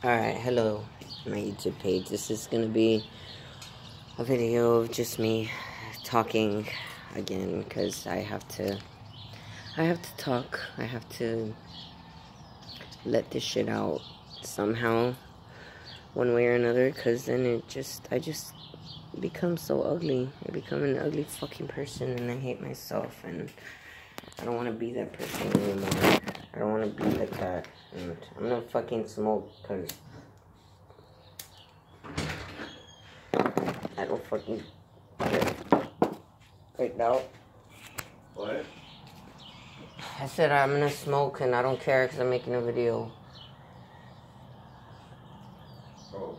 Alright, hello, my YouTube page. This is gonna be a video of just me talking again, because I have to talk. I have to let this shit out somehow, one way or another, because then I just become so ugly. I become an ugly fucking person, and I hate myself, and I don't want to be that person anymore. I don't want to be like that. And I'm gonna fucking smoke, because I don't fucking right now. What? I said I'm gonna smoke, and I don't care because I'm making a video. Oh,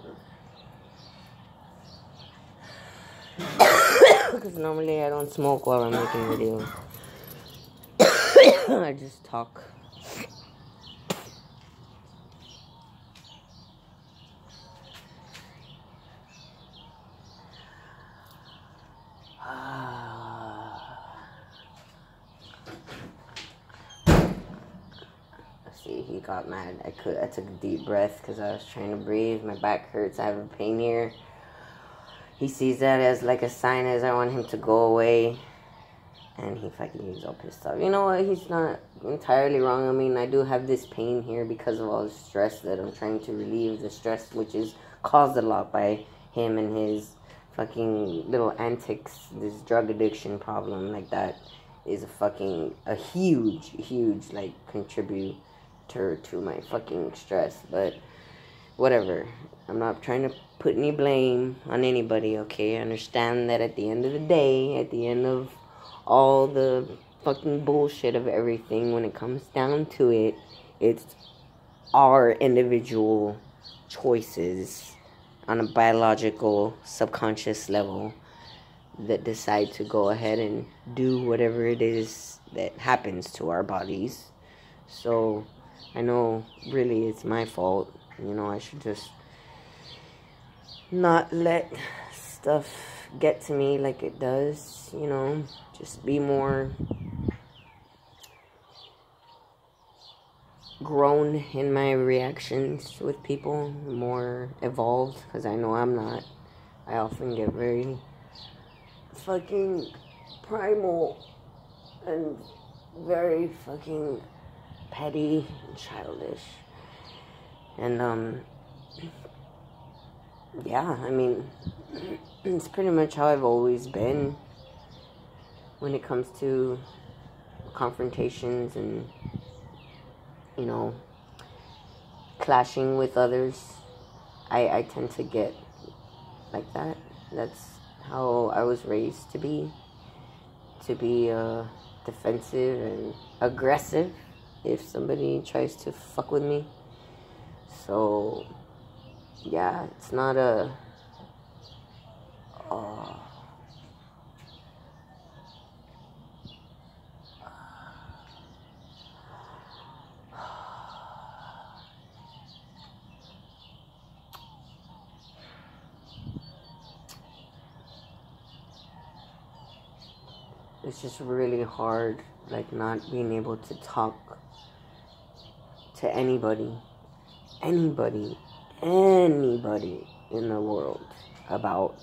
okay. Because normally I don't smoke while I'm making a video. I just talk. See, he got mad. I took a deep breath because I was trying to breathe. My back hurts. I have a pain here. He sees that as like a sign as I want him to go away. And he's all pissed off. You know what? He's not entirely wrong. I mean, I do have this pain here because of all the stress that I'm trying to relieve. The stress which is caused a lot by him and his fucking little antics. This drug addiction problem like that is a huge like contributor to my fucking stress. But whatever. I'm not trying to put any blame on anybody, okay? I understand that at the end of the day, at the end of all the fucking bullshit of everything, when it comes down to it, it's our individual choices on a biological, subconscious level that decide to go ahead and do whatever it is that happens to our bodies. So, I know really it's my fault. You know, I should just not let stuff get to me like it does, you know, just be more grown in my reactions with people, more evolved, because I know I'm not. I often get very fucking primal and very fucking petty and childish. And yeah, I mean, it's pretty much how I've always been when it comes to confrontations and, you know, clashing with others. I tend to get like that. That's how I was raised to be defensive and aggressive if somebody tries to fuck with me. So yeah, it's not a it's just really hard, like, not being able to talk to anybody in the world about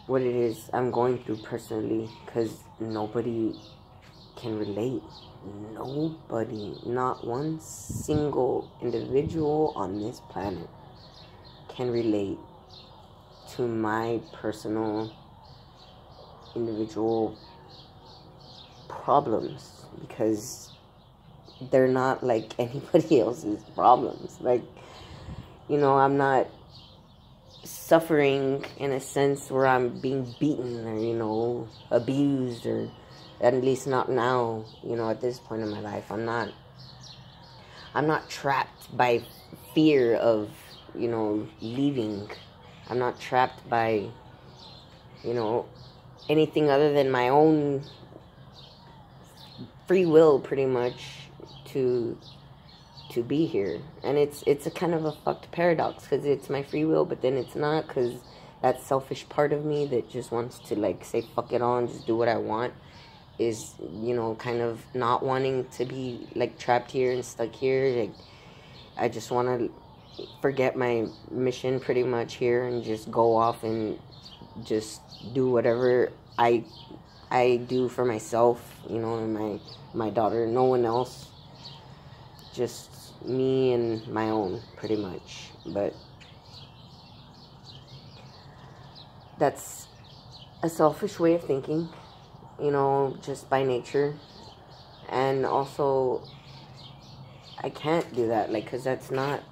what it is I'm going through personally, because nobody can relate. Nobody, not one single individual on this planet can relate to my personal individual problems, because they're not like anybody else's problems. Like, you know, I'm not suffering in a sense where I'm being beaten or, you know, abused, or at least not now, you know, at this point in my life. I'm not trapped by fear of, you know, leaving. I'm not trapped by, you know, anything other than my own free will, pretty much, to be here. And it's a kind of a fucked paradox, because it's my free will, but then it's not, because that selfish part of me that just wants to, like, say fuck it all and just do what I want is, you know, kind of not wanting to be, like, trapped here and stuck here. Like, I just want to forget my mission pretty much here and just go off and just do whatever I do for myself, you know, and my daughter, no one else, just me and my own, pretty much. But that's a selfish way of thinking, you know, just by nature. And also, I can't do that, like, because that's not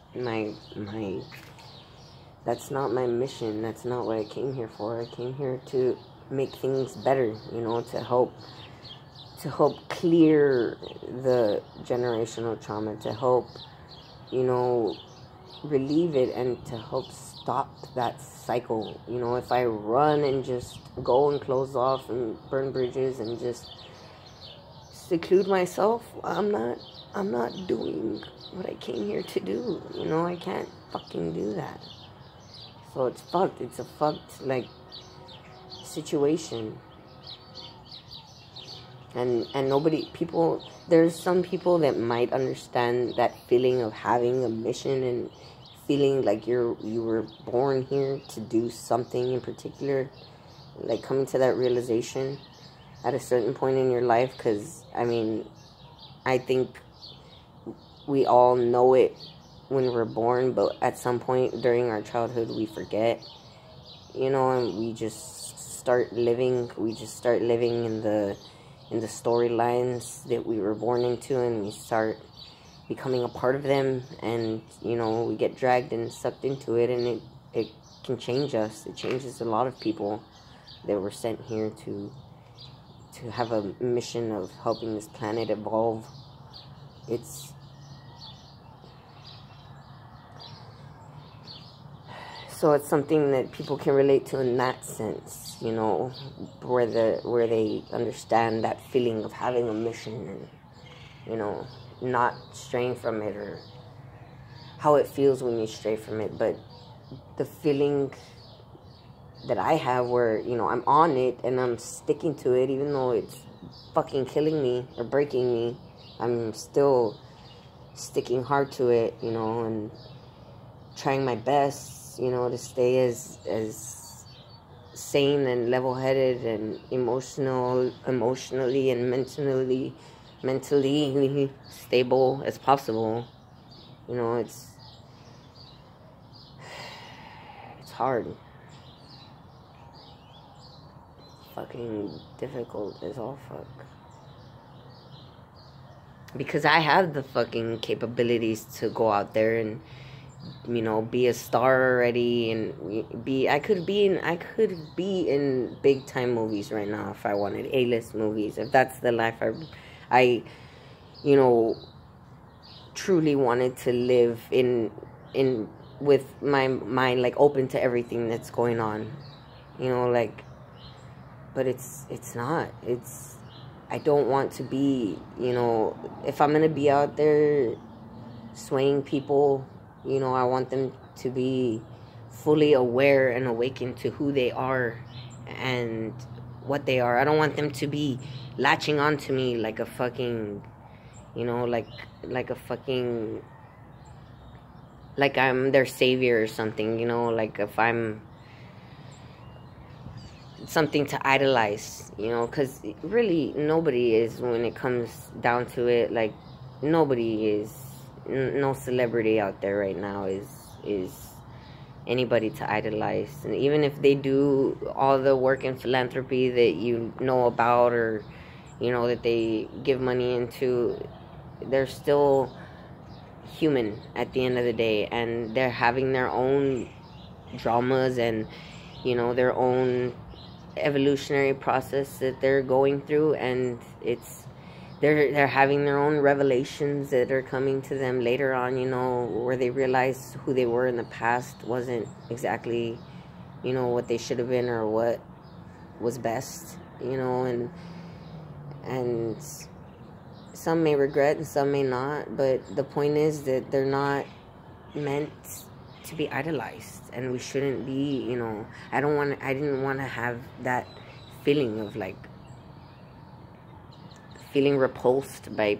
that's not my mission. That's not what I came here for. I came here to make things better, you know, to help clear the generational trauma, to help, you know, relieve it, and to help stop that cycle. You know, if I run and just go and close off and burn bridges and just seclude myself, I'm not doing what I came here to do. You know, I can't fucking do that. So it's fucked. It's a fucked, like, situation. And there's some people that might understand that feeling of having a mission and feeling like you were born here to do something in particular, like coming to that realization at a certain point in your life. Because, I mean, I think we all know it when we're born, but at some point during our childhood we forget, you know, and we just start living in the storylines that we were born into, and we start becoming a part of them, and, you know, we get dragged and sucked into it, and it can change us. It changes a lot of people that were sent here to have a mission of helping this planet evolve. So it's something that people can relate to in that sense, you know, where they understand that feeling of having a mission and, you know, not straying from it, or how it feels when you stray from it. But the feeling that I have where, you know, I'm on it and I'm sticking to it, even though it's fucking killing me or breaking me, I'm still sticking hard to it, you know, and trying my best, you know, to stay as sane and level-headed and emotionally and mentally stable as possible. You know, it's hard. Fucking difficult as all fuck. Because I have the fucking capabilities to go out there and, you know, be a star already, and I could be in big time movies right now if I wanted, A-list movies, if that's the life I you know, truly wanted to live in with my mind, like, open to everything that's going on, you know, like. But it's not. I don't want to be, you know, if I'm gonna be out there swaying people, you know, I want them to be fully aware and awakened to who they are and what they are. I don't want them to be latching onto me like a fucking, you know, like a fucking, like I'm their savior or something, you know, like if I'm something to idolize, you know, because really nobody is, when it comes down to it, like, nobody is, no celebrity out there right now is anybody to idolize. And even if they do all the work and philanthropy that you know about, or, you know, that they give money into, they're still human at the end of the day, and they're having their own dramas and, you know, their own evolutionary process that they're going through, and they're having their own revelations that are coming to them later on, you know, where they realize who they were in the past wasn't exactly, you know, what they should have been or what was best, you know, and some may regret and some may not, but the point is that they're not meant to be idolized, and we shouldn't be, you know. I didn't want to have that feeling of, like, feeling repulsed by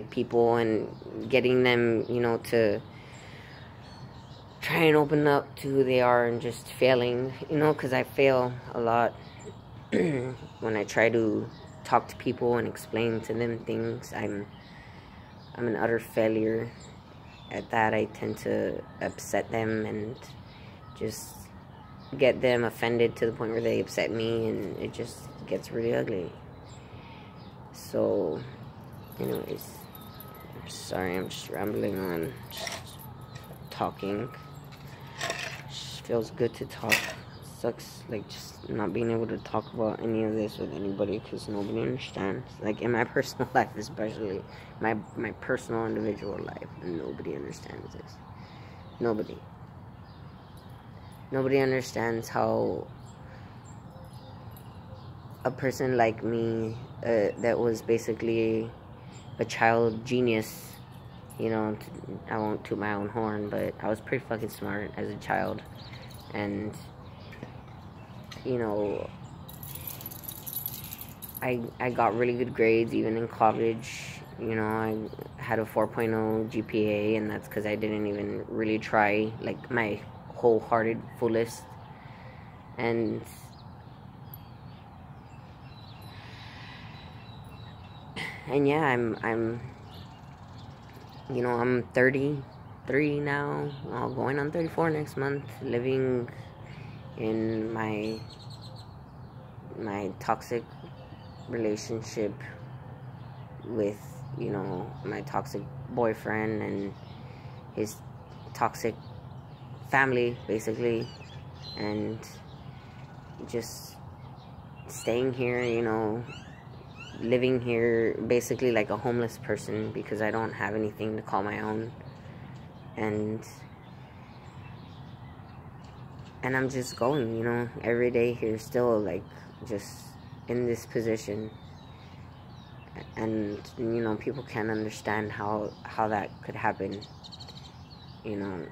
people and getting them, you know, to try and open up to who they are and just failing, you know, because I fail a lot when I try to talk to people and explain to them things. I'm an utter failure at that. I tend to upset them and just get them offended to the point where they upset me, and it just gets really ugly. So, anyways, I'm sorry, I'm just rambling on, just talking. Just feels good to talk. Sucks, like, just not being able to talk about any of this with anybody, because nobody understands. Like, in my personal life, especially, my personal individual life, nobody understands this. Nobody understands how a person like me, that was basically a child genius, you know, I won't toot my own horn, but I was pretty fucking smart as a child, and, you know, I got really good grades even in college. You know, I had a 4.0 GPA, and that's because I didn't even really try, like, my wholehearted fullest. And yeah, I'm you know, I'm 33 now, going on 34 next month, living in my toxic relationship with, you know, my toxic boyfriend and his toxic family, basically, and just staying here, you know, living here basically like a homeless person, because I don't have anything to call my own, and I'm just going, you know, every day here, still, like, just in this position. And, you know, people can't understand how that could happen, you know.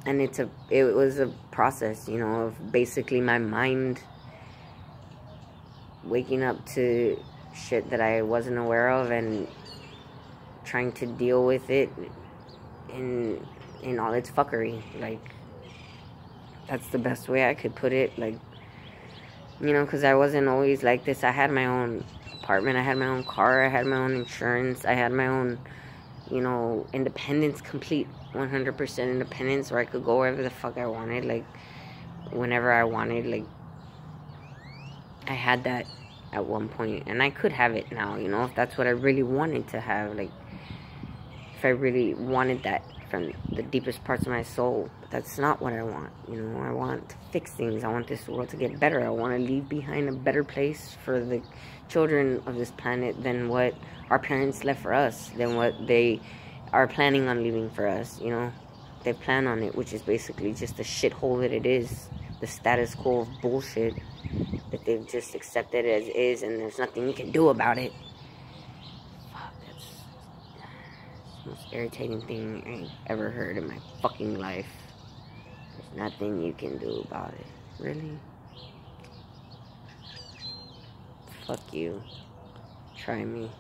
And it was a process, you know, of basically my mind waking up to shit that I wasn't aware of and trying to deal with it in all its fuckery. Like, that's the best way I could put it. Like, you know, because I wasn't always like this. I had my own apartment, I had my own car, I had my own insurance, I had my own, you know, independence, complete 100% independence, where I could go wherever the fuck I wanted, like, whenever I wanted. Like, I had that at one point, and I could have it now, you know, if that's what I really wanted to have, like, if I really wanted that from the deepest parts of my soul. But that's not what I want, you know. I want to fix things. I want this world to get better. I want to leave behind a better place for the children of this planet than what our parents left for us, than what they are planning on leaving for us, you know. They plan on it, which is basically just the shithole that it is, the status quo of bullshit that they've just accepted as is, and there's nothing you can do about it. Fuck, that's the most irritating thing I've ever heard in my fucking life. There's nothing you can do about it. Really? Fuck you. Try me.